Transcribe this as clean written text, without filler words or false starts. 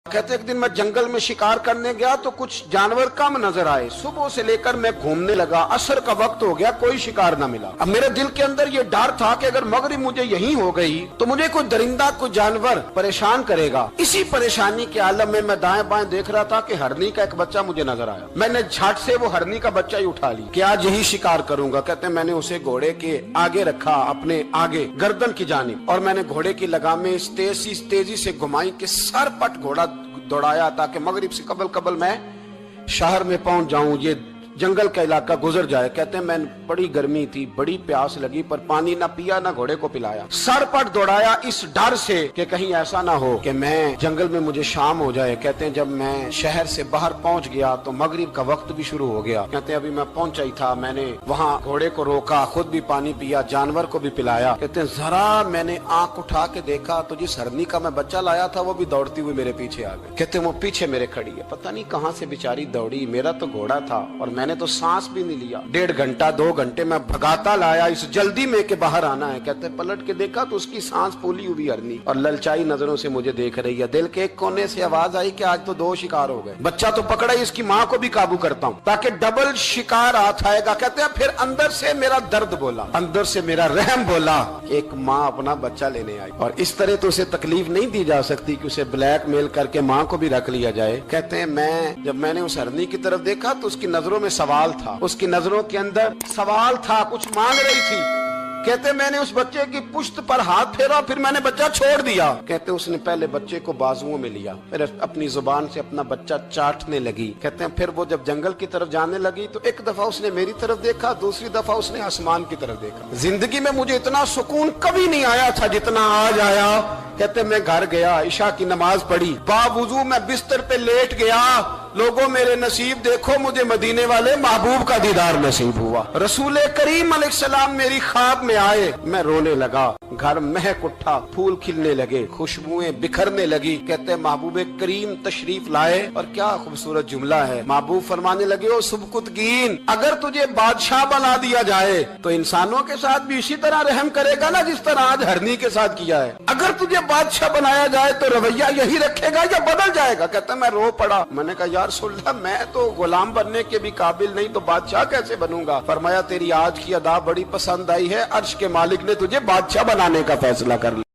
कहते एक दिन मैं जंगल में शिकार करने गया तो कुछ जानवर कम नजर आए। सुबह से लेकर मैं घूमने लगा, असर का वक्त हो गया, कोई शिकार ना मिला। अब मेरे दिल के अंदर ये डर था कि अगर मगरिब मुझे यहीं हो गई तो मुझे कोई दरिंदा कोई जानवर परेशान करेगा। इसी परेशानी के आलम में मैं दाएं बाएं देख रहा था कि हरनी का एक बच्चा मुझे नजर आया। मैंने झट से वो हरनी का बच्चा ही उठा ली कि आज यही शिकार करूंगा। कहते मैंने उसे घोड़े के आगे रखा, अपने आगे गर्दन की जानिब, और मैंने घोड़े की लगामें इस तेजी से घुमाई कि सर पट घोड़ा दौड़ाया ताकि मगरिब से कबल मैं शहर में पहुंच जाऊं, ये जंगल का इलाका गुजर जाए। कहते हैं मैं बड़ी गर्मी थी, बड़ी प्यास लगी, पर पानी ना पिया ना घोड़े को पिलाया। सर पट दौड़ाया इस डर से कि कहीं ऐसा ना हो कि मैं जंगल में मुझे शाम हो जाए। कहते हैं जब मैं शहर से बाहर पहुंच गया तो मगरिब का वक्त भी शुरू हो गया। कहते हैं अभी मैं पहुंचा ही था, मैंने वहां घोड़े को रोका, खुद भी पानी पिया, जानवर को भी पिलाया। कहते हैं जरा मैंने आंख उठा के देखा तो जिस हरनी का मैं बच्चा लाया था वो भी दौड़ती हुई मेरे पीछे आ गई। कहते हैं वो पीछे मेरे खड़ी है, पता नहीं कहां से बेचारी दौड़ी। मेरा तो घोड़ा था और मैंने तो सांस भी नहीं लिया। 1.5 घंटा 2 घंटे मैं भगाता लाया इस जल्दी में के बाहर आना है। कहते पलट के देखा तो उसकी सांस फूली हुई हरनी और ललचाई नजरों से मुझे देख रही है। दिल के एक कोने से आवाज आई कि आज तो 2 शिकार हो गए। बच्चा तो पकड़ा ही, इसकी माँ को भी काबू करता हूँ ताकि डबल शिकार हाथ आएगा। कहते हैं फिर अंदर से मेरा दर्द बोला, अंदर से मेरा रहम बोला। एक माँ अपना बच्चा लेने आई और इस तरह तो उसे तकलीफ नहीं दी जा सकती कि उसे ब्लैकमेल करके माँ को भी रख लिया जाए। कहते हैं जब मैंने उस हरनी की तरफ देखा तो उसकी नजरों में सवाल था, उसकी नजरों के अंदर सवाल था, कुछ मांग रही थी। कहते मैंने उस बच्चे की पुश्त पर हाथ फेरा, फिर मैंने बच्चा छोड़ दिया। कहते उसने पहले बच्चे को बाजुओं में लिया, फिर अपनी जुबान से अपना बच्चा चाटने लगी। कहते हैं फिर वो जब जंगल की तरफ जाने लगी तो एक दफा उसने मेरी तरफ देखा, दूसरी दफा उसने आसमान की तरफ देखा। जिंदगी में मुझे इतना सुकून कभी नहीं आया था जितना आज आया। कहते मैं घर गया, इशा की नमाज पढ़ी, बावुजू मैं बिस्तर पे लेट गया। लोगों मेरे नसीब देखो, मुझे मदीने वाले महबूब का दीदार नसीब हुआ। रसूल करीम अलैहिस्सलाम मेरी ख्वाब में आए, मैं रोने लगा। घर महक उठा, फूल खिलने लगे, खुशबुएं बिखरने लगी। कहते महबूब करीम तशरीफ लाए और क्या खूबसूरत जुमला है। महबूब फरमाने लगे ओ सुबकुतगीन, अगर तुझे बादशाह बना दिया जाए तो इंसानों के साथ भी इसी तरह रहम करेगा ना जिस तरह आज हरनी के साथ किया है। अगर तुझे बादशाह बनाया जाए तो रवैया यही रखेगा या बदल जाएगा। कहता मैं रो पड़ा। मैंने कहा यार सुल्ला, मैं तो गुलाम बनने के भी काबिल नहीं तो बादशाह कैसे बनूंगा। फरमाया तेरी आज की अदा बड़ी पसंद आई है, अर्श के मालिक ने तुझे बादशाह बनाने का फैसला कर लिया।